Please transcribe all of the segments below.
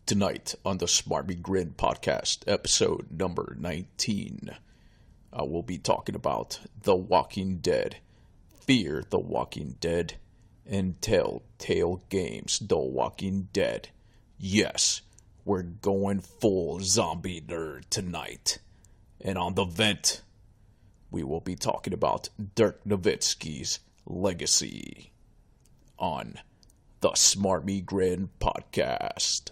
Tonight on the Smarmy Grin Podcast, episode number 19, I will be talking about The Walking Dead, Fear the Walking Dead, and Telltale Games, The Walking Dead. Yes, we're going full zombie nerd tonight. And on the vent, we will be talking about Dirk Nowitzki's legacy on the Smarmy Grin Podcast.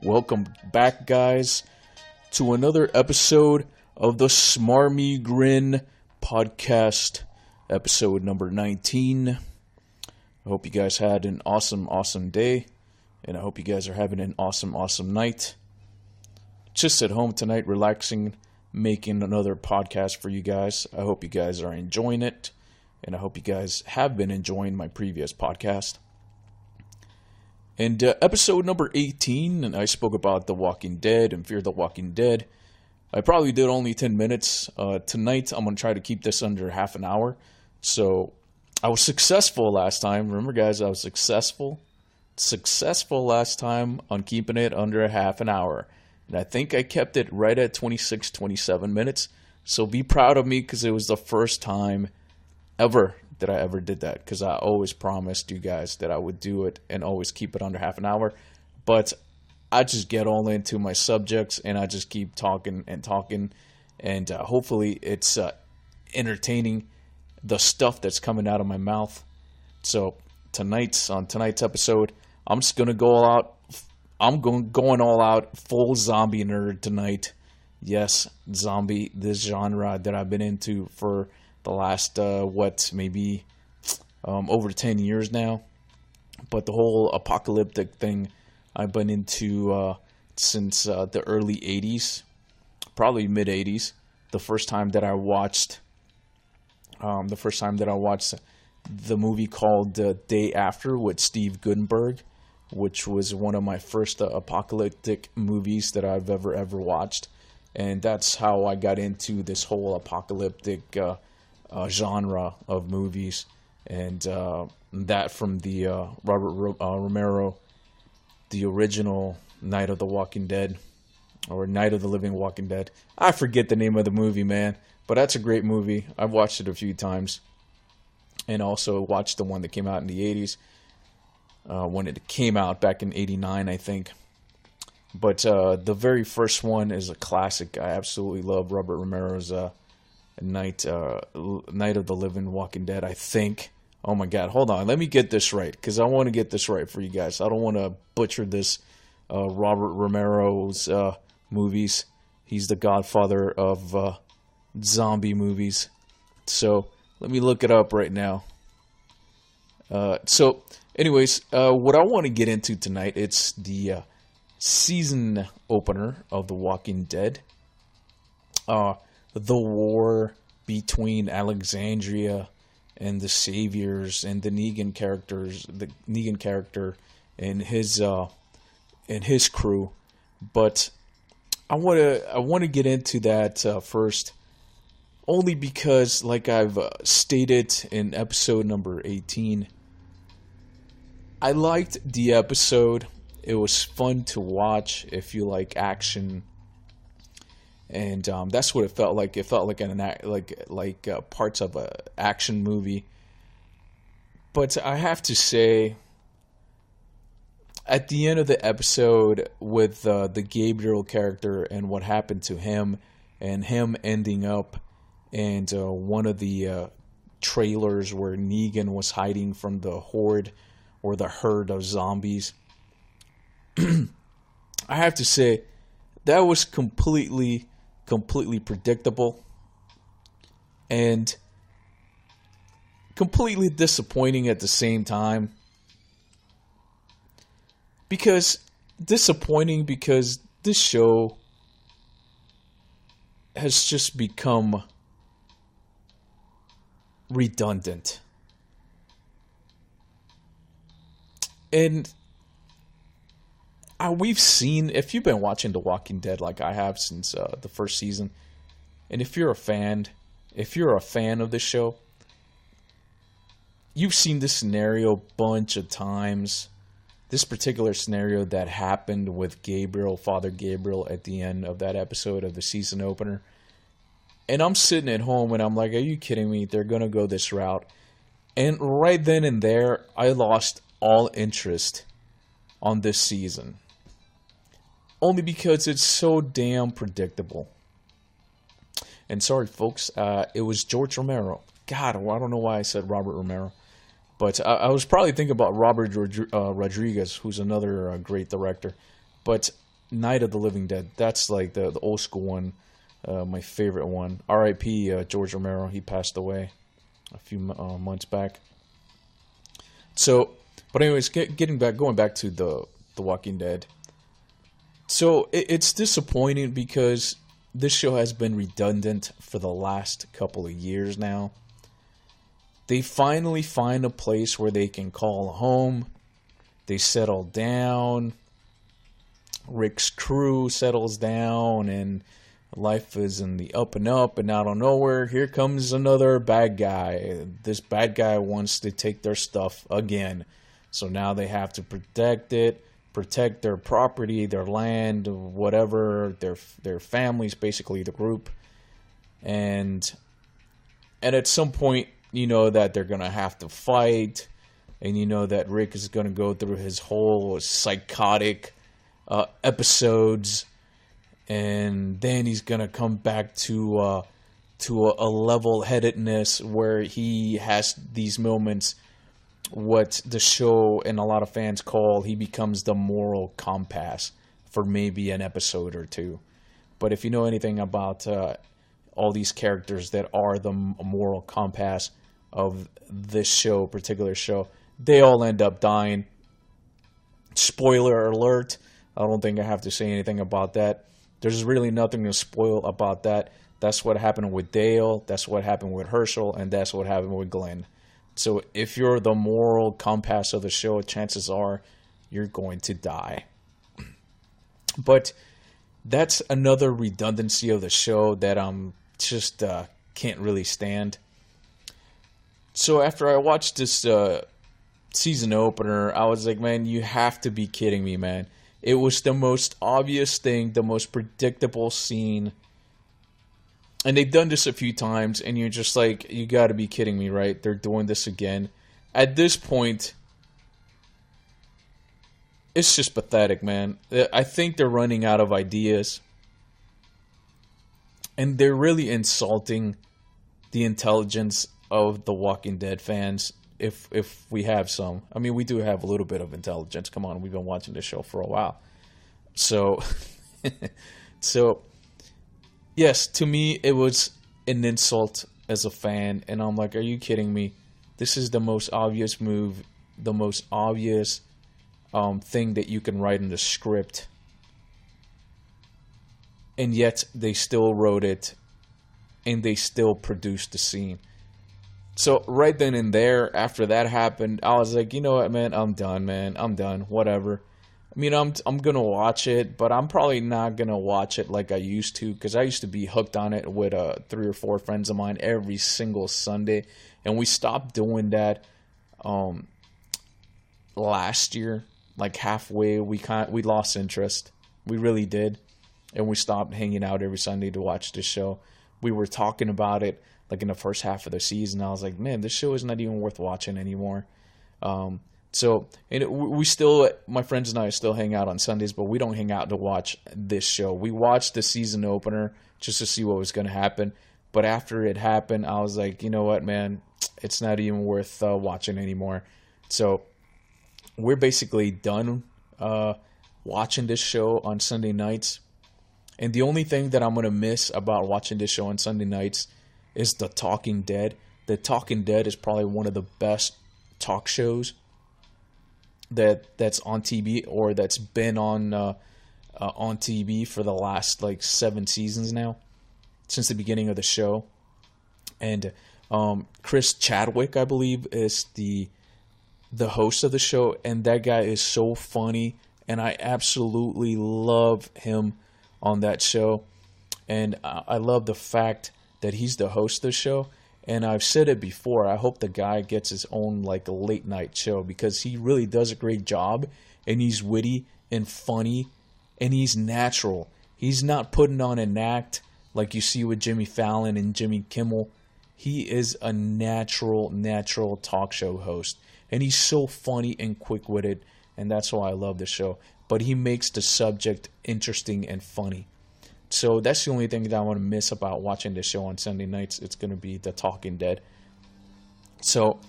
Welcome back, guys, to another episode of the Smarmy Grin Podcast, episode number 19. I hope you guys had an awesome day, and I hope you guys are having an awesome night. Just at home tonight, relaxing, making another podcast for you guys. I hope you guys are enjoying it, and I hope you guys have been enjoying my previous podcast. And episode number 18, and I spoke about The Walking Dead and Fear the Walking Dead. I probably did only 10 minutes. Tonight, I'm going to try to keep this under half an hour. So, I was successful last time. Remember, guys, I was successful last time on keeping it under a half an hour. And I think I kept it right at 26, 27 minutes. So, be proud of me, because it was the first time ever that I ever did that, because I always promised you guys that I would do it and always keep it under half an hour. But I just get all into my subjects and I just keep talking, and hopefully it's entertaining, the stuff that's coming out of my mouth. So tonight's episode, I'm just gonna go all out. I'm going all out, full zombie nerd tonight. Yes, zombie, this genre that I've been into for the last, maybe over 10 years now. But the whole apocalyptic thing I've been into since the early 80s, probably mid 80s. The first time that I watched the movie called Day After with Steve Guttenberg, which was one of my first apocalyptic movies that I've ever watched. And that's how I got into this whole apocalyptic genre of movies, and that from the Robert Romero, the original Night of the Walking Dead, or Night of the Living Walking Dead. I forget the name of the movie, man, but that's a great movie. I've watched it a few times, and also watched the one that came out in the 80s, when it came out back in 89, I think. But the very first one is a classic. I absolutely love Robert Romero's Night of the Living Walking Dead, I think. Oh my God, hold on, let me get this right, because I want to get this right for you guys. I don't want to butcher this. Robert Romero's movies. He's the godfather of zombie movies. So let me look it up right now. So anyways, what I want to get into tonight, it's the season opener of The Walking Dead. The war between Alexandria and the Saviors and the Negan character and his crew. But I want to get into that first, only because, like I've stated in episode number 18, I liked the episode. It was fun to watch if you like action. And that's what it felt like. It felt like parts of a action movie. But I have to say, at the end of the episode with the Gabriel character and what happened to him, and him ending up in one of the trailers where Negan was hiding from the horde or the herd of zombies, I have to say that was completely predictable and completely disappointing at the same time. Disappointing because this show has just become redundant. And we've seen, if you've been watching The Walking Dead like I have since the first season, and if you're a fan of this show, you've seen this scenario a bunch of times. This particular scenario that happened with Father Gabriel, at the end of that episode of the season opener. And I'm sitting at home and I'm like, are you kidding me? They're going to go this route. And right then and there, I lost all interest on this season. Only because it's so damn predictable. And sorry, folks, it was George Romero. God, I don't know why I said Robert Romero. But I was probably thinking about Robert Rodriguez, who's another great director. But Night of the Living Dead, that's like the old school one, my favorite one. R.I.P. George Romero, he passed away a few months back. So, but anyways, going back to the Walking Dead. So it's disappointing because this show has been redundant for the last couple of years now. They finally find a place where they can call home. They settle down. Rick's crew settles down, and life is in the up and up. And out of nowhere, here comes another bad guy. This bad guy wants to take their stuff again. So now they have to protect it, protect their property, their land, whatever, their families, basically the group. And at some point, you know that they're going to have to fight, and you know that Rick is going to go through his whole psychotic episodes, and then he's going to come back to a level-headedness where he has these moments, what the show and a lot of fans call, he becomes the moral compass for maybe an episode or two. But if you know anything about all these characters that are the moral compass of this particular show, they all end up dying. Spoiler alert. I don't think I have to say anything about that. There's really nothing to spoil about that. That's what happened with Dale, that's what happened with Herschel, and that's what happened with Glenn. So if you're the moral compass of the show, chances are you're going to die. But that's another redundancy of the show that I'm just can't really stand. So after I watched this season opener, I was like, man, you have to be kidding me, man. It was the most obvious thing, the most predictable scene. And they've done this a few times, and you're just like, you got to be kidding me, right? They're doing this again. At this point, it's just pathetic, man. I think they're running out of ideas. And they're really insulting the intelligence of the Walking Dead fans, if we have some. I mean, we do have a little bit of intelligence. Come on, we've been watching this show for a while. So, yes, to me, it was an insult as a fan. And I'm like, are you kidding me? This is the most obvious move, the most obvious thing that you can write in the script. And yet, they still wrote it, and they still produced the scene. So right then and there, after that happened, I was like, you know what, man, I'm done, man. I'm done. Whatever. I mean, I'm gonna watch it, but I'm probably not gonna watch it like I used to, because I used to be hooked on it with 3 or 4 friends of mine every single Sunday, and we stopped doing that last year. Like halfway, we lost interest. We really did, and we stopped hanging out every Sunday to watch this show. We were talking about it like in the first half of the season. I was like, man, this show is not even worth watching anymore. So, and we still, my friends and I still hang out on Sundays, but we don't hang out to watch this show. We watched the season opener just to see what was going to happen. But after it happened, I was like, you know what, man, it's not even worth watching anymore. So we're basically done watching this show on Sunday nights. And the only thing that I'm going to miss about watching this show on Sunday nights is The Talking Dead. The Talking Dead is probably one of the best talk shows that's on TV, or that's been on TV for the last like 7 seasons now. since the beginning of the show. And Chris Chadwick, I believe, is the host of the show, and that guy is so funny, and I absolutely love him on that show. And I love the fact that he's the host of the show. And I've said it before, I hope the guy gets his own like a late night show, because he really does a great job, and he's witty and funny, and he's natural. He's not putting on an act like you see with Jimmy Fallon and Jimmy Kimmel. He is a natural talk show host. And he's so funny and quick-witted, and that's why I love the show. But he makes the subject interesting and funny. So that's the only thing that I want to miss about watching this show on Sunday nights. It's going to be The Talking Dead. So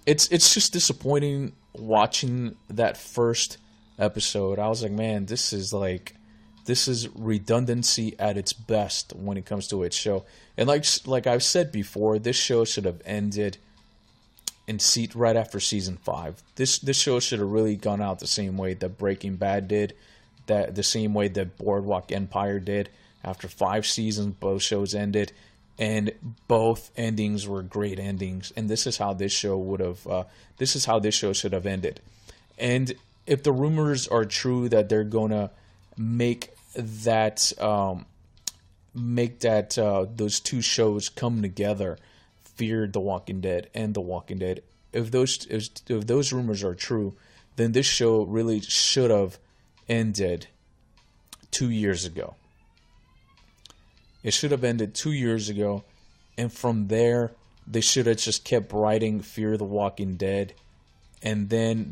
it's just disappointing watching that first episode. I was like, man, this is redundancy at its best when it comes to its show. And like I've said before, this show should have ended right after season 5. This show should have really gone out the same way that Breaking Bad did, that the same way that Boardwalk Empire did. After 5 seasons, both shows ended, and both endings were great endings. And this is how this show should have ended. And if the rumors are true that they're gonna make that those two shows come together, Fear the Walking Dead and The Walking Dead, if those rumors are true, then this show really should have ended 2 years ago. It should have ended 2 years ago, and from there they should have just kept writing Fear the Walking Dead, and then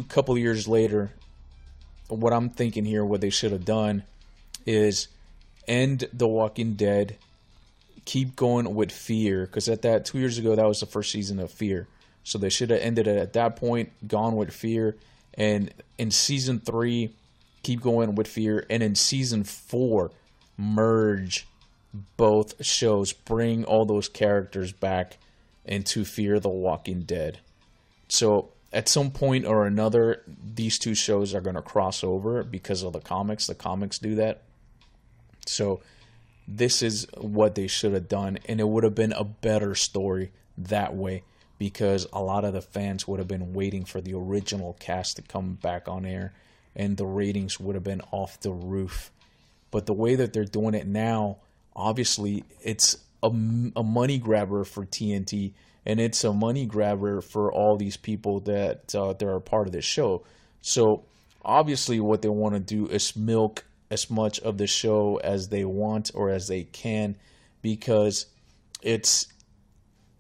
couple years later, what I'm thinking here, what they should have done is end The Walking Dead, keep going with Fear, because at that 2 years ago, that was the first season of Fear. So they should have ended it at that point, gone with Fear, and in season 3, keep going with Fear, and in season 4, merge both shows, bring all those characters back into Fear the Walking Dead. So at some point or another, these two shows are going to cross over because of the comics. The comics do that. So this is what they should have done, and it would have been a better story that way, because a lot of the fans would have been waiting for the original cast to come back on air, and the ratings would have been off the roof. But the way that they're doing it now, obviously, it's a money grabber for TNT, and it's a money grabber for all these people that are a part of this show. So obviously what they want to do is milk as much of the show as they want or as they can, because it's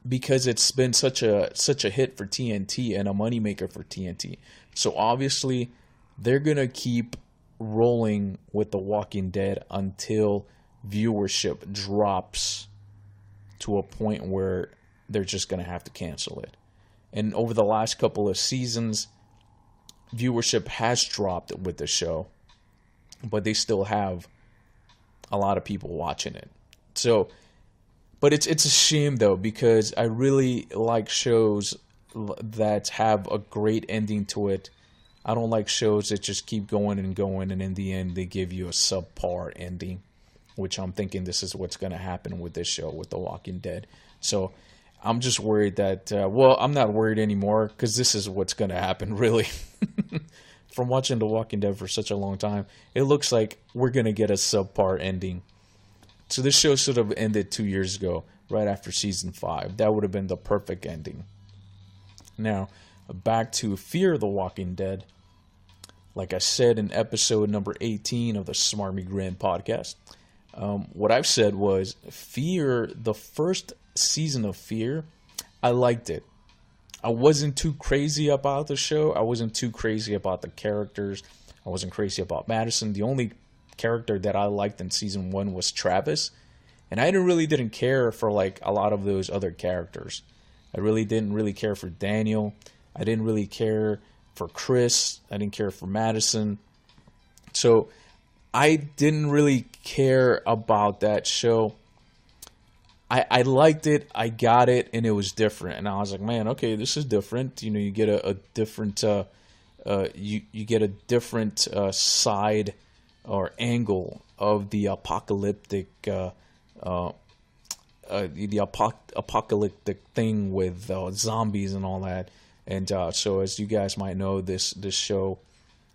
been such a hit for TNT and a moneymaker for TNT. So obviously they're going to keep rolling with The Walking Dead until viewership drops to a point where they're just going to have to cancel it. And over the last couple of seasons, viewership has dropped with the show, but they still have a lot of people watching it. So, but it's a shame though, because I really like shows that have a great ending to it. I don't like shows that just keep going, and in the end they give you a subpar ending, which I'm thinking this is what's going to happen with this show, with The Walking Dead. So I'm just worried that, I'm not worried anymore, because this is what's going to happen, really. From watching The Walking Dead for such a long time, it looks like we're going to get a subpar ending. So this show should have ended 2 years ago, right after season 5. That would have been the perfect ending. Now, back to Fear the Walking Dead. Like I said in episode number 18 of the Smarmy Grin Podcast, what I've said was, Fear, the first season of Fear, I liked it. I wasn't too crazy about the show. I wasn't too crazy about the characters. I wasn't crazy about Madison. The only character that I liked in season 1 was Travis, and I didn't care for like a lot of those other characters. I really didn't really care for Daniel. I didn't really care for Chris. I didn't care for Madison. So I didn't really care about that show. I liked it, I got it, and it was different. And I was like, man, okay, this is different. You know, you get a different you get a different side or angle of the apocalyptic apocalyptic thing with zombies and all that. And so, as you guys might know, this show,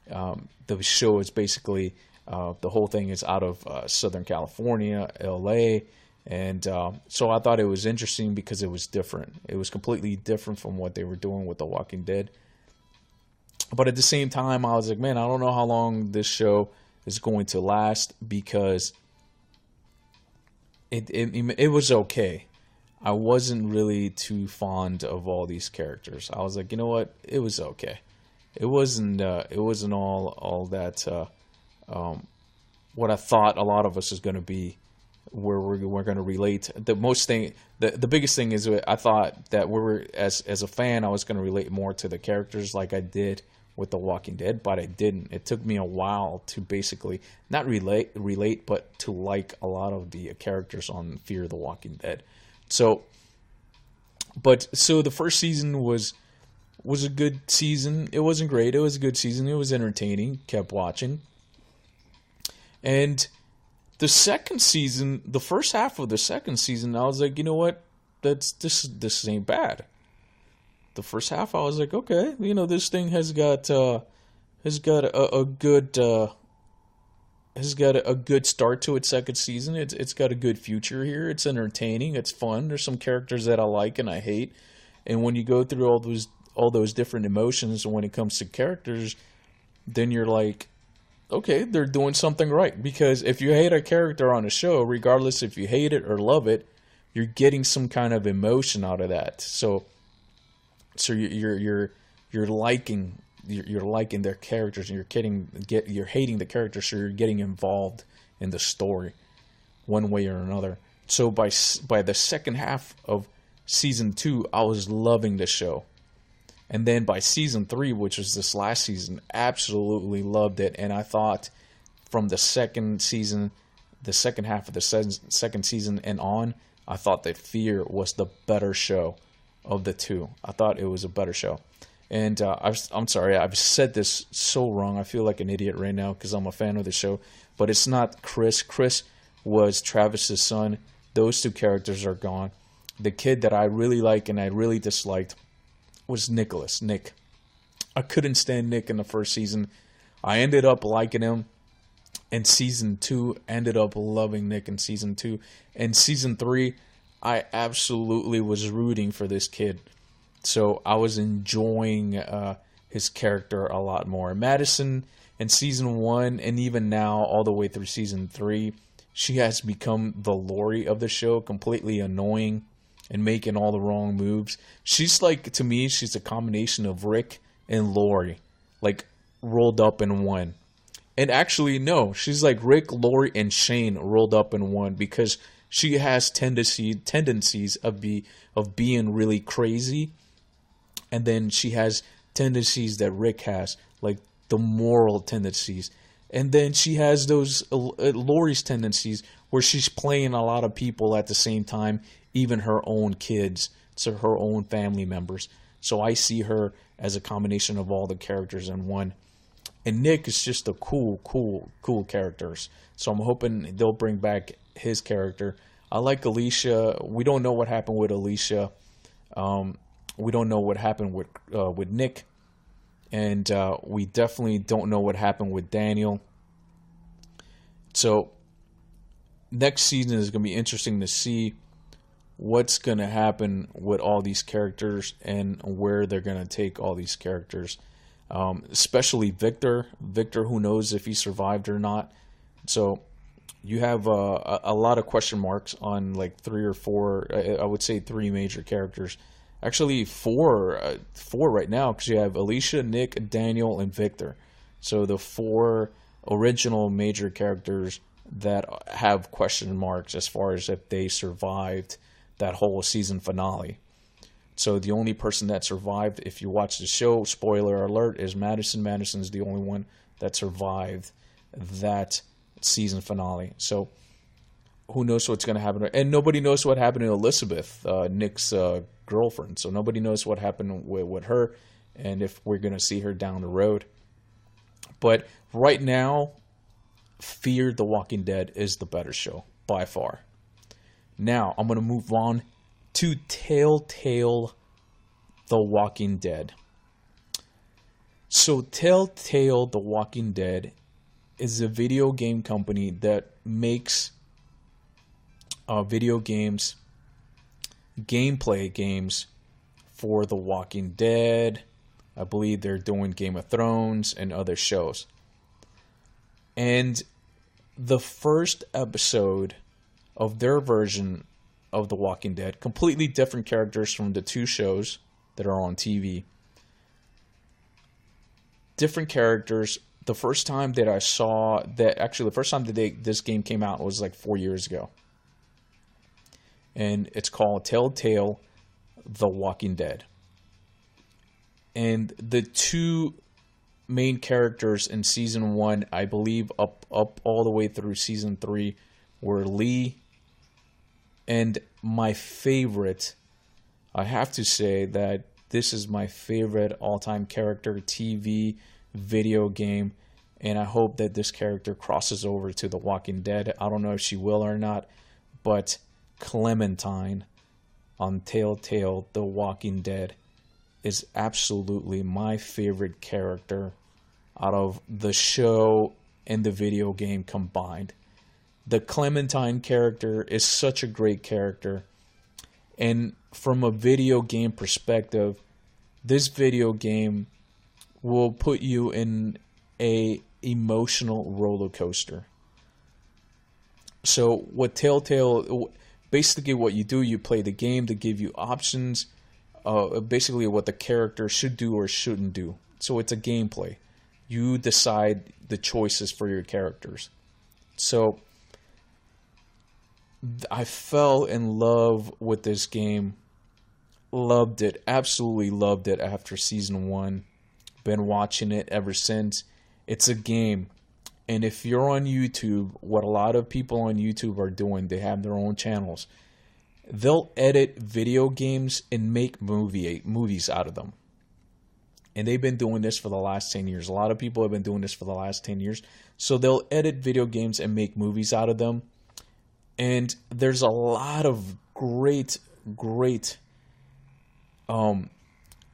the show is basically the whole thing is out of Southern California, LA, and so I thought it was interesting because it was different. It was completely different from what they were doing with The Walking Dead. But at the same time, I was like, man, I don't know how long this show is going to last, because it was okay. I wasn't really too fond of all these characters. I was like, you know what? It was okay. It wasn't all that what I thought a lot of us is going to be, where we're going to relate. The biggest thing is, I thought that as a fan, I was going to relate more to the characters like I did with The Walking Dead, but I didn't. It took me a while to basically not relate, but to like a lot of the characters on Fear the Walking Dead. So the first season was a good season. It wasn't great. It was a good season. It was entertaining. Kept watching. And the second season, the first half of the second season, I was like, you know what? This ain't bad. The first half, I was like, okay, this thing has got a good start to its second season. It's got a good future here. It's entertaining. It's fun. There's some characters that I like and I hate. And when you go through all those different emotions, when it comes to characters, then you're like, okay, they're doing something right. Because if you hate a character on a show, regardless if you hate it or love it, you're getting some kind of emotion out of that. So you're liking their characters, and you're hating the characters, so you're getting involved in the story one way or another. So by the second half of season 2, I was loving the show. And then by season 3, which was this last season, absolutely loved it. And I thought from the second half of the second season and on, I thought that Fear was the better show of the two. I thought it was a better show. And I'm sorry, I've said this so wrong. I feel like an idiot right now because I'm a fan of the show. But it's not Chris. Chris was Travis's son. Those two characters are gone. The kid that I really like and I really disliked was Nick. I couldn't stand Nick in the first season. I ended up liking him in season 2. Ended up loving Nick in season 2. And season 3, I absolutely was rooting for this kid. So I was enjoying his character a lot more. Madison in season 1 and even now all the way through season 3, she has become the Lori of the show, completely annoying and making all the wrong moves. She's like, to me, she's a combination of Rick and Lori, like rolled up in one. And actually, no, she's like Rick, Lori, and Shane rolled up in one, because she has tendencies of being really crazy, and then she has tendencies that Rick has, like the moral tendencies. And then she has those Lori's tendencies where she's playing a lot of people at the same time, even her own kids, so her own family members. So I see her as a combination of all the characters in one. And Nick is just a cool characters. So I'm hoping they'll bring back his character. I like Alicia. We don't know what happened with Alicia. We don't know what happened with Nick. And we definitely don't know what happened with Daniel. So next season is going to be interesting to see what's going to happen with all these characters and where they're going to take all these characters. Especially Victor. Victor, who knows if he survived or not. So you have a lot of question marks on like 3 or 4, I would say 3 major characters. Actually, 4 right now, because you have Alicia, Nick, Daniel, and Victor. So the 4 original major characters that have question marks as far as if they survived that whole season finale. So the only person that survived, if you watch the show, spoiler alert, is Madison. Madison's the only one that survived that season finale. So who knows what's going to happen? And nobody knows what happened to Elizabeth, Nick's girlfriend. So nobody knows what happened with her and if we're going to see her down the road. But right now, Fear the Walking Dead is the better show by far. Now, I'm going to move on to Telltale The Walking Dead. So, Telltale The Walking Dead is a video game company that makes video games, gameplay games for The Walking Dead. I believe they're doing Game of Thrones and other shows. And the first episode of their version of The Walking Dead, completely different characters from the two shows that are on TV. Different characters. The first time that I saw that, actually the first time that this game came out was like 4 years ago. And it's called Telltale The Walking Dead. And the two main characters in season 1, I believe up all the way through season 3, were Lee. And my favorite, I have to say that this is my favorite all-time character, TV, video game. And I hope that this character crosses over to The Walking Dead. I don't know if she will or not, but Clementine on Telltale The Walking Dead is absolutely my favorite character out of the show and the video game combined. The Clementine character is such a great character. And from a video game perspective, this video game will put you in a emotional roller coaster. So what Telltale, basically what you do, you play the game to give you options, basically what the character should do or shouldn't do. So it's a gameplay. You decide the choices for your characters. So I fell in love with this game. Loved it. Absolutely loved it after season 1. Been watching it ever since. It's a game. And if you're on YouTube, what a lot of people on YouTube are doing, they have their own channels. They'll edit video games and make movies out of them. And they've been doing this for the last 10 years. A lot of people have been doing this for the last 10 years. So they'll edit video games and make movies out of them. And there's a lot of great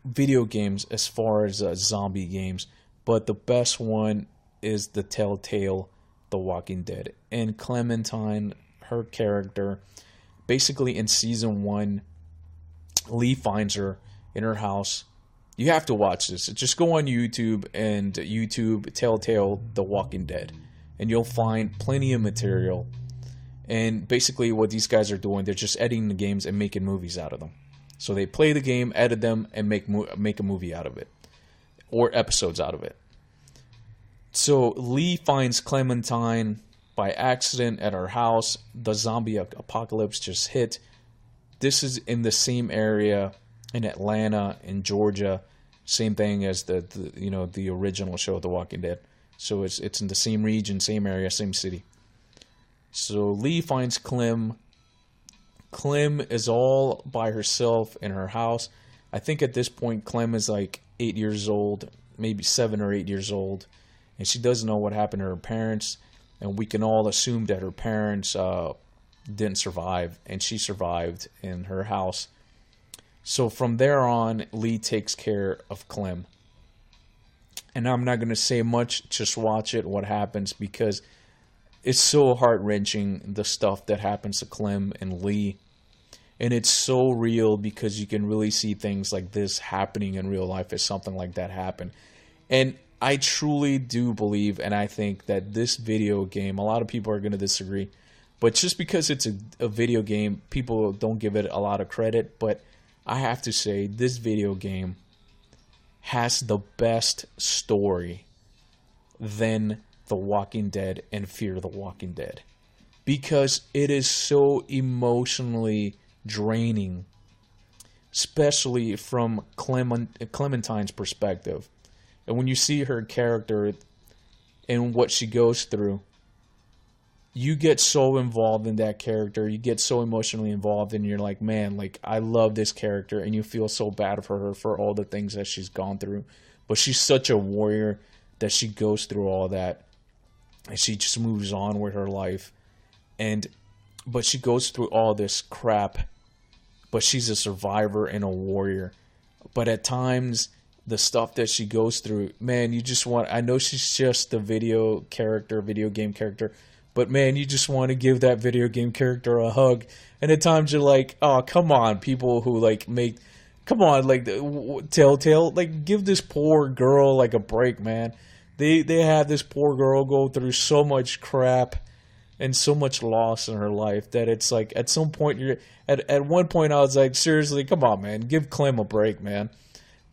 video games as far as zombie games. But the best one is the Telltale The Walking Dead. And Clementine, her character, basically in season 1, Lee finds her in her house. You have to watch this. Just go on YouTube and YouTube Telltale The Walking Dead. And you'll find plenty of material. And basically what these guys are doing, they're just editing the games and making movies out of them. So they play the game, edit them, and make a movie out of it. Or episodes out of it. So Lee finds Clementine by accident at her house. The zombie apocalypse just hit. This is in the same area in Atlanta, in Georgia. Same thing as the original show, The Walking Dead. So it's in the same region, same area, same city. So Lee finds Clem. Clem is all by herself in her house. I think at this point Clem is like 8 years old, maybe 7 or 8 years old. And she doesn't know what happened to her parents. And we can all assume that her parents didn't survive. And she survived in her house. So from there on, Lee takes care of Clem. And I'm not going to say much. Just watch it, what happens. Because it's so heart-wrenching, the stuff that happens to Clem and Lee. And it's so real because you can really see things like this happening in real life as something like that happened. And I truly do believe, and I think that this video game, a lot of people are going to disagree, but just because it's a video game, people don't give it a lot of credit. But I have to say, this video game has the best story than The Walking Dead and Fear the Walking Dead. Because it is so emotionally draining, especially from Clementine's perspective. And when you see her character and what she goes through, you get so involved in that character. You get so emotionally involved, and you're like, man, like, I love this character. And you feel so bad for her for all the things that she's gone through. But she's such a warrior that she goes through all that. and she just moves on with her life. But she goes through all this crap, but she's a survivor and a warrior. But at times, the stuff that she goes through, man, you just want, I know she's just a video game character, but man, you just want to give that video game character a hug. And at times you're like, oh, come on, people who like come on, like Telltale, like give this poor girl like a break, man. They have this poor girl go through so much crap and so much loss in her life that it's like at some point at one point I was like, seriously, come on, man, give Clem a break, man.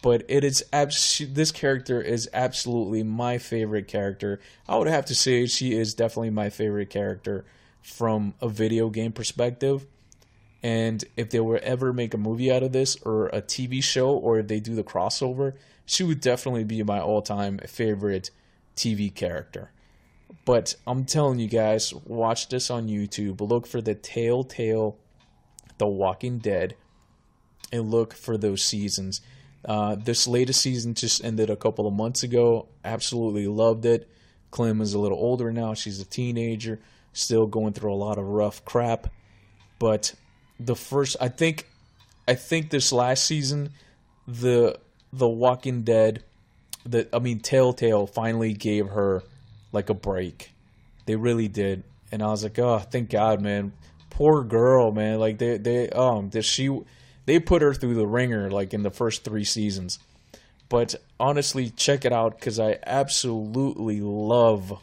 But this character is absolutely my favorite character. I would have to say she is definitely my favorite character from a video game perspective. And if they were ever make a movie out of this or a TV show, or if they do the crossover, she would definitely be my all-time favorite TV character. But I'm telling you guys, watch this on YouTube. Look for the Telltale The Walking Dead and look for those seasons. This latest season just ended a couple of months ago. Absolutely loved it. Clem is a little older now. She's a teenager, still going through a lot of rough crap. But I think this last season, the Walking Dead, Telltale finally gave her like a break. They really did. And I was like, oh, thank God, man. Poor girl, man. Like they put her through the ringer like in the first 3 seasons. But honestly, check it out because I absolutely love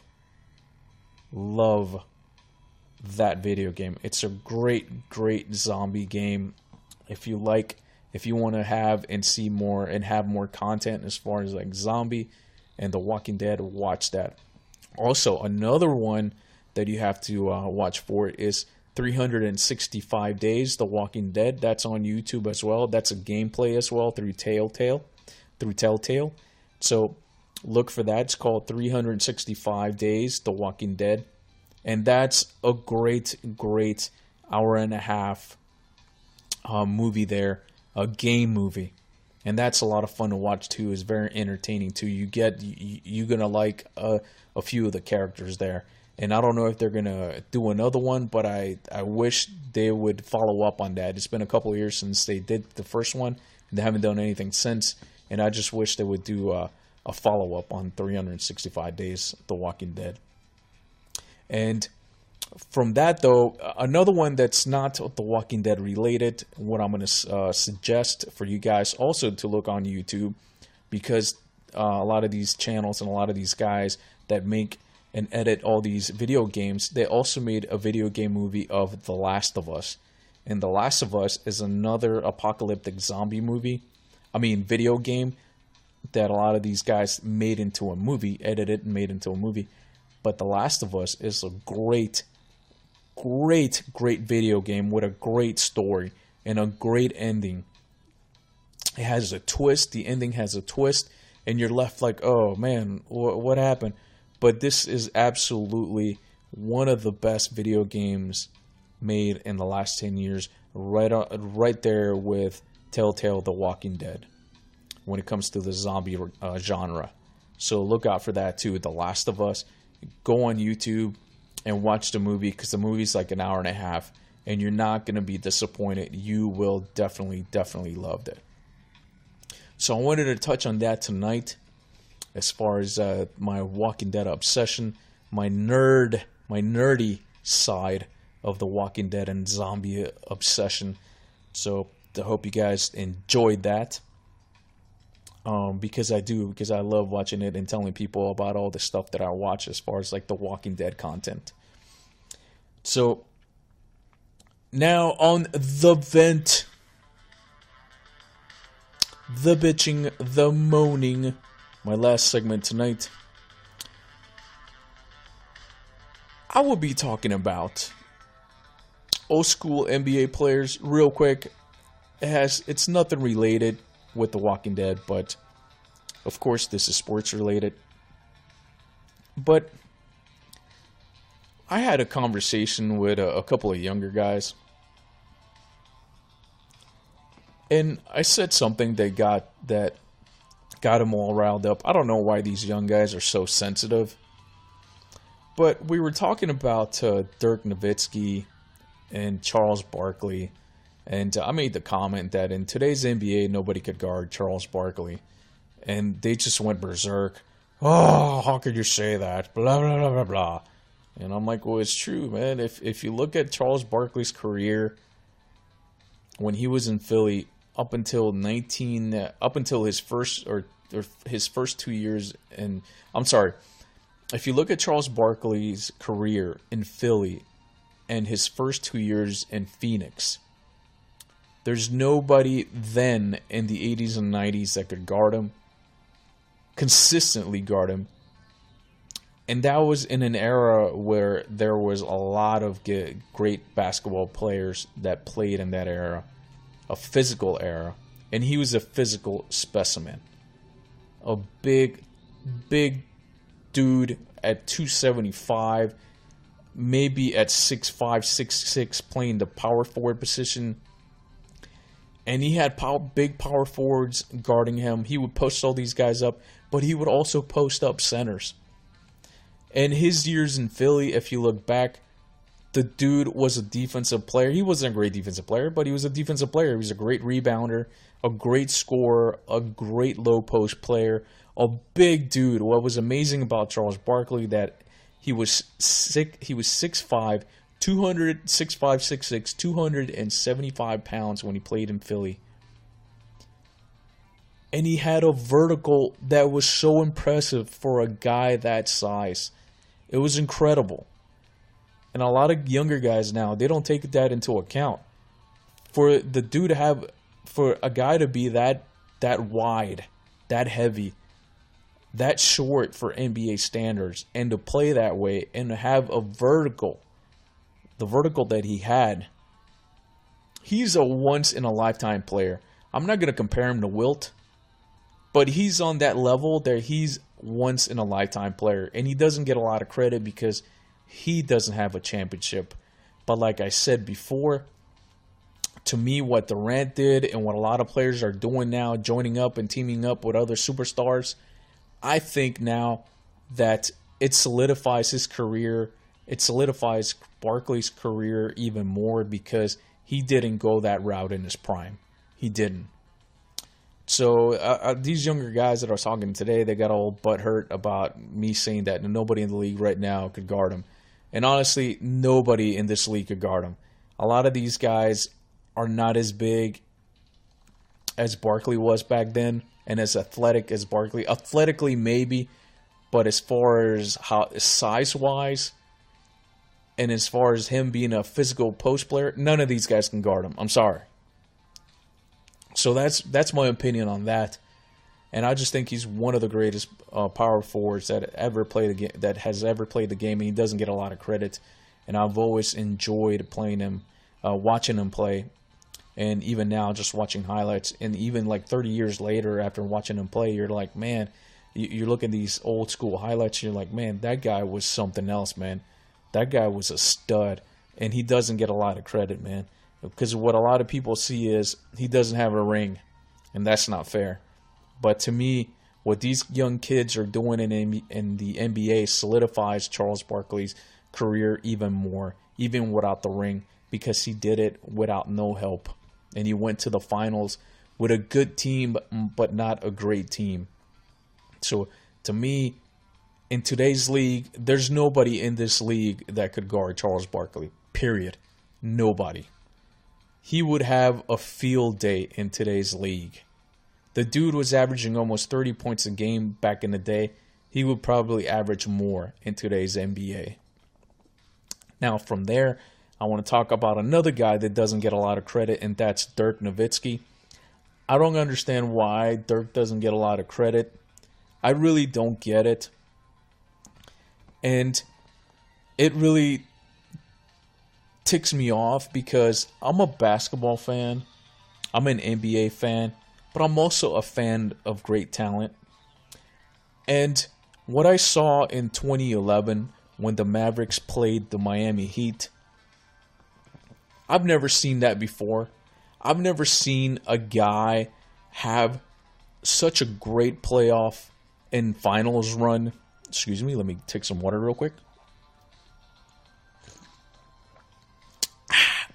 that video game. It's a great zombie game. If you want to have and see more and have more content as far as like zombie and The Walking Dead, watch that. Also, another one that you have to watch for is 365 Days, The Walking Dead. That's on YouTube as well. That's a gameplay as well through Telltale. So look for that. It's called 365 Days, The Walking Dead. And that's a great hour and a half movie there, a game movie. And that's a lot of fun to watch too. It's very entertaining too. You're going to like a few of the characters there. And I don't know if they're going to do another one, but I wish they would follow up on that. It's been a couple of years since they did the first one, and they haven't done anything since. And I just wish they would do a follow-up on 365 Days, The Walking Dead. And from that, though, another one that's not The Walking Dead related, what I'm going to suggest for you guys also to look on YouTube, because a lot of these channels and a lot of these guys that make and edit all these video games, they also made a video game movie of The Last of Us. And The Last of Us is another apocalyptic zombie video game that a lot of these guys made into a movie, edited and made into a movie. But The Last of Us is a great video game with a great story and a great ending. It has a twist. The ending has a twist, and you're left like, oh man, what happened? But this is absolutely one of the best video games made in the last 10 years, right there with Telltale The Walking Dead when it comes to the zombie genre. So look out for that too, The Last of Us. Go on YouTube and watch the movie, because the movie's like an hour and a half, and you're not going to be disappointed. You will definitely love it. So I wanted to touch on that tonight. As far as my Walking Dead obsession, my nerdy side of the Walking Dead and zombie obsession. So I hope you guys enjoyed that. Because I love watching it and telling people about all the stuff that I watch as far as like the Walking Dead content. So now on the vent, the bitching, the moaning, my last segment tonight, I will be talking about old school NBA players real quick. It's nothing related with The Walking Dead, but of course this is sports related. But I had a conversation with a couple of younger guys, and I said something that got them all riled up. I don't know why these young guys are so sensitive, But we were talking about Dirk Nowitzki and Charles Barkley, and I made the comment that in today's NBA, nobody could guard Charles Barkley, and they just went berserk. Oh, how could you say that? Blah, blah, blah, blah, blah. And I'm like, well, it's true, man. If you look at Charles Barkley's career, when he was in Philly, up until his first or his first 2 years, and I'm sorry, if you look at Charles Barkley's career in Philly and his first 2 years in Phoenix, there's nobody then in the 80s and 90s that could guard him, consistently guard him. And that was in an era where there was a lot of great basketball players that played in that era, a physical era. And he was a physical specimen. A big dude at 275, maybe at 6'5", 6'6", playing the power forward position. And he had big power forwards guarding him. He would post all these guys up, but he would also post up centers. And his years in Philly, if you look back, the dude was a defensive player. He wasn't a great defensive player, but he was a defensive player. He was a great rebounder, a great scorer, a great low post player, a big dude. What was amazing about Charles Barkley that he was 6'5", 6'6", 275 pounds when he played in Philly. And he had a vertical that was so impressive for a guy that size. It was incredible. And a lot of younger guys now, they don't take that into account. For a guy to be that wide, that heavy, that short for NBA standards, and to play that way and to have a vertical, the vertical that he had, he's a once-in-a-lifetime player. I'm not going to compare him to Wilt, but he's on that level that he's once-in-a-lifetime player. And he doesn't get a lot of credit because he doesn't have a championship. But like I said before, to me, what Durant did and what a lot of players are doing now, joining up and teaming up with other superstars, I think now that it solidifies his career. It solidifies Barkley's career even more because he didn't go that route in his prime. He didn't. So these younger guys that I was talking today, they got all butthurt about me saying that nobody in the league right now could guard him. And honestly, nobody in this league could guard him. A lot of these guys are not as big as Barkley was back then and as athletic as Barkley. Athletically, maybe, but as far as size-wise and as far as him being a physical post player, none of these guys can guard him. I'm sorry. So that's my opinion on that, and I just think he's one of the greatest power forwards that has ever played the game, and he doesn't get a lot of credit. And I've always enjoyed playing him, watching him play, and even now just watching highlights. And even like 30 years later, after watching him play, you're like, man, you look at these old school highlights, and you're like, man, that guy was something else, man. That guy was a stud, and he doesn't get a lot of credit, man. Because what a lot of people see is he doesn't have a ring, and that's not fair. But to me, what these young kids are doing in the NBA solidifies Charles Barkley's career even more, even without the ring, because he did it without no help. And he went to the finals with a good team, but not a great team. So to me, in today's league, there's nobody in this league that could guard Charles Barkley, period. Nobody. He would have a field day in today's league. The dude was averaging almost 30 points a game back in the day. He would probably average more in today's NBA. Now, from there, I want to talk about another guy that doesn't get a lot of credit, and that's Dirk Nowitzki. I don't understand why Dirk doesn't get a lot of credit. I really don't get it. And it really ticks me off because I'm a basketball fan, I'm an NBA fan, but I'm also a fan of great talent. And what I saw in 2011 when the Mavericks played the Miami Heat, I've never seen that before. I've never seen a guy have such a great playoff and finals run. Excuse me, let me take some water real quick.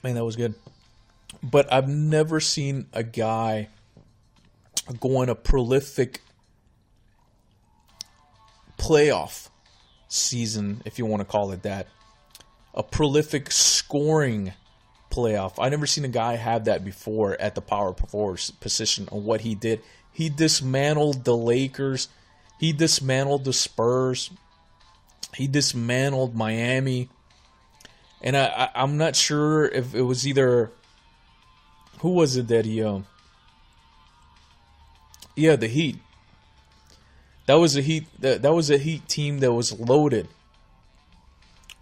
Man, that was good. But I've never seen a guy go on a prolific playoff season, if you want to call it that. A prolific scoring playoff. I never seen a guy have that before at the power forward position on what he did. He dismantled the Lakers. He dismantled the Spurs. He dismantled Miami. And I'm not sure if it was either... Who was it that he... Yeah, the Heat. That was a Heat. That was a Heat team that was loaded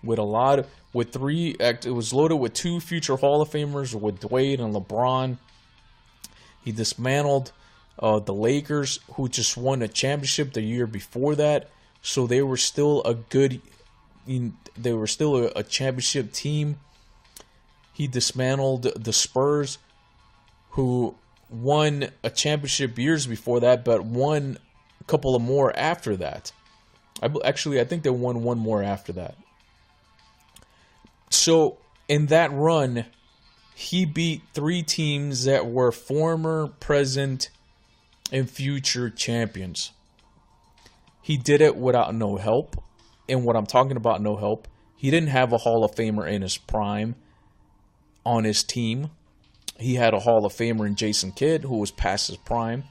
with it was loaded with 2 future Hall of Famers, with Dwayne and LeBron. He dismantled the Lakers, who just won a championship the year before that. So they were still a championship team. He dismantled the Spurs, who won a championship years before that, but won a couple of more after that. I think they won one more after that. So in that run, he beat 3 teams that were former, present, and future champions. He did it without no help. And what I'm talking about, no help, he didn't have a Hall of Famer in his prime on his team. He had a Hall of Famer in Jason Kidd, who was past his prime.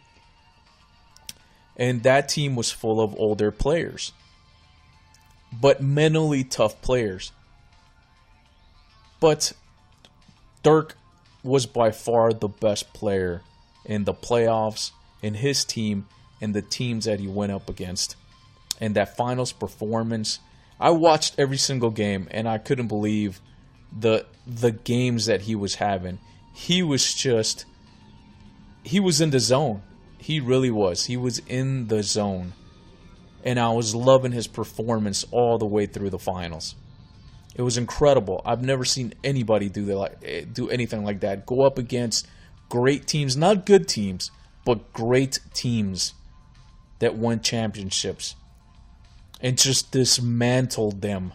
And that team was full of older players, but mentally tough players. But Dirk was by far the best player in the playoffs, in his team, and the teams that he went up against. And that finals performance, I watched every single game, and I couldn't believe the games that he was having. He was in the zone. He really was. He was in the zone. And I was loving his performance all the way through the finals. It was incredible. I've never seen anybody do anything like that. Go up against great teams, not good teams, but great teams that won championships, and just dismantled them.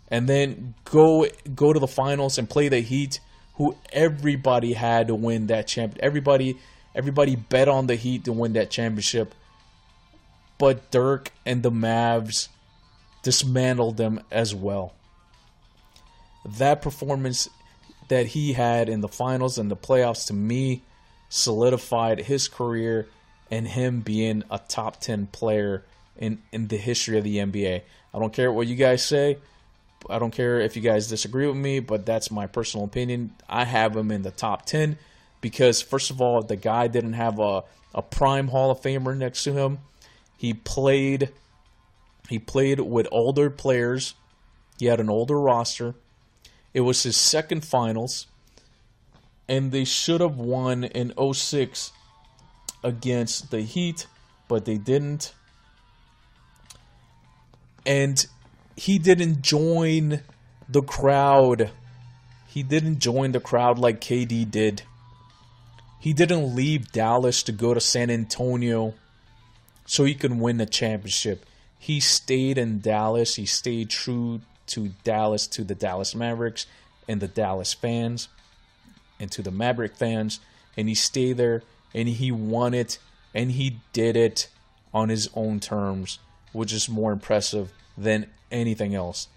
And then go to the finals and play the Heat, who everybody had to win that champion. Everybody bet on the Heat to win that championship. But Dirk and the Mavs dismantled them as well. That performance that he had in the finals and the playoffs, to me, solidified his career and him being a top 10 player in the history of the NBA. I don't care what you guys say. I don't care if you guys disagree with me, but that's my personal opinion. I have him in the top 10 because, first of all, the guy didn't have a prime Hall of Famer next to him. He played with older players. He had an older roster. It was his second finals, and they should have won in 2006 against the Heat, but they didn't. And he didn't join the crowd. He didn't join the crowd like KD did. He didn't leave Dallas to go to San Antonio so he could win the championship. He stayed in Dallas. He stayed true to Dallas, to the Dallas Mavericks and the Dallas fans, and to the Maverick fans. And he stayed there, and he won it, and he did it on his own terms, which is more impressive than anything else.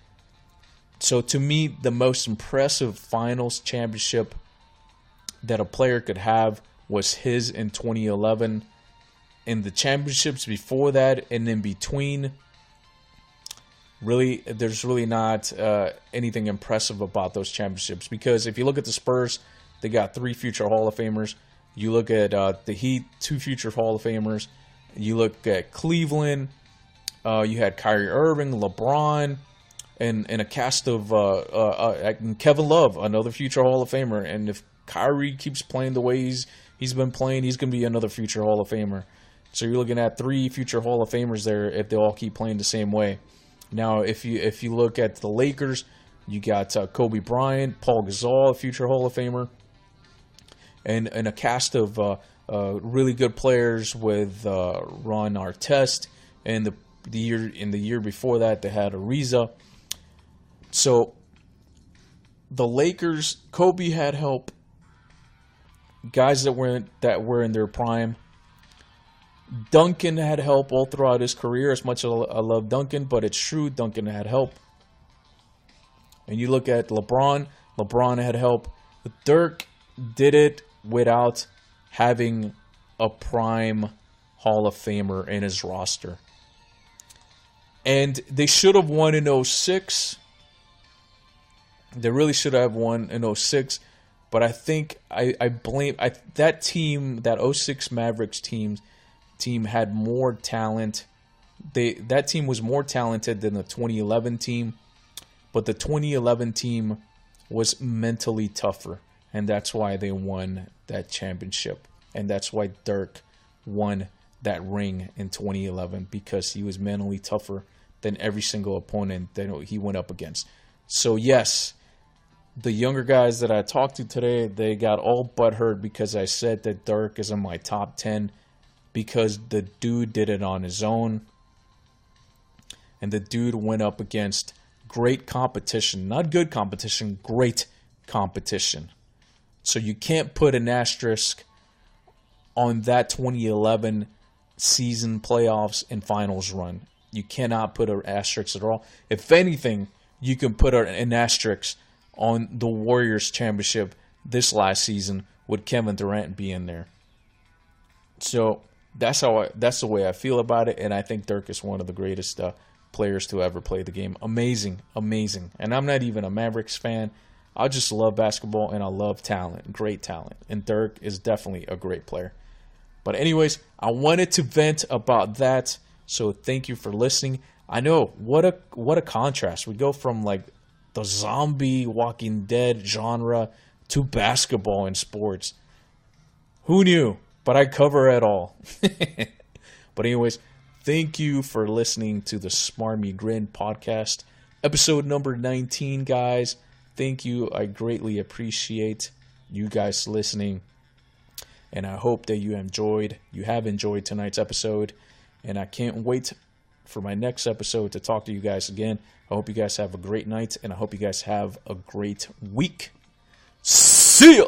So to me, the most impressive finals championship that a player could have was his in 2011. In the championships before that and in between, really, there's really not anything impressive about those championships. Because if you look at the Spurs, they got 3 future Hall of Famers. You look at the Heat, 2 future Hall of Famers. You look at Cleveland, you had Kyrie Irving, LeBron, and a cast of Kevin Love, another future Hall of Famer. And if Kyrie keeps playing the way he's been playing, he's going to be another future Hall of Famer. So you're looking at 3 future Hall of Famers there if they all keep playing the same way. Now, if you look at the Lakers, you got Kobe Bryant, Paul Gasol, a future Hall of Famer, and a cast of really good players with Ron Artest, and the year before that they had Ariza. So the Lakers, Kobe had help. Guys that were in their prime. Duncan had help all throughout his career. As much as I love Duncan, but it's true, Duncan had help. And you look at LeBron. LeBron had help. Dirk did it without having a prime Hall of Famer in his roster. And they should have won in 06. They really should have won in 06. But I think I blame that team, that 06 Mavericks team had more talent. That team was more talented than the 2011 team. But the 2011 team was mentally tougher. And that's why they won that championship. And that's why Dirk won that ring in 2011. Because he was mentally tougher than every single opponent that he went up against. So yes, the younger guys that I talked to today, they got all butthurt because I said that Dirk is in my top 10. Because the dude did it on his own. And the dude went up against great competition. Not good competition, great competition. So you can't put an asterisk on that 2011 season playoffs and finals run. You cannot put an asterisk at all. If anything, you can put an asterisk on the Warriors championship this last season with Kevin Durant being there. So that's the way I feel about it, and I think Dirk is one of the greatest players to ever play the game. Amazing. And I'm not even a Mavericks fan. I just love basketball and I love talent, great talent. And Dirk is definitely a great player. But anyways, I wanted to vent about that. So thank you for listening. I know what a contrast. We go from like the zombie Walking Dead genre to basketball in sports. Who knew? But I cover it all. But anyways, thank you for listening to the Smarmy Grin Podcast, episode number 19, guys. Thank you. I greatly appreciate you guys listening. And I hope that you have enjoyed tonight's episode. And I can't wait for my next episode to talk to you guys again. I hope you guys have a great night. And I hope you guys have a great week. See ya!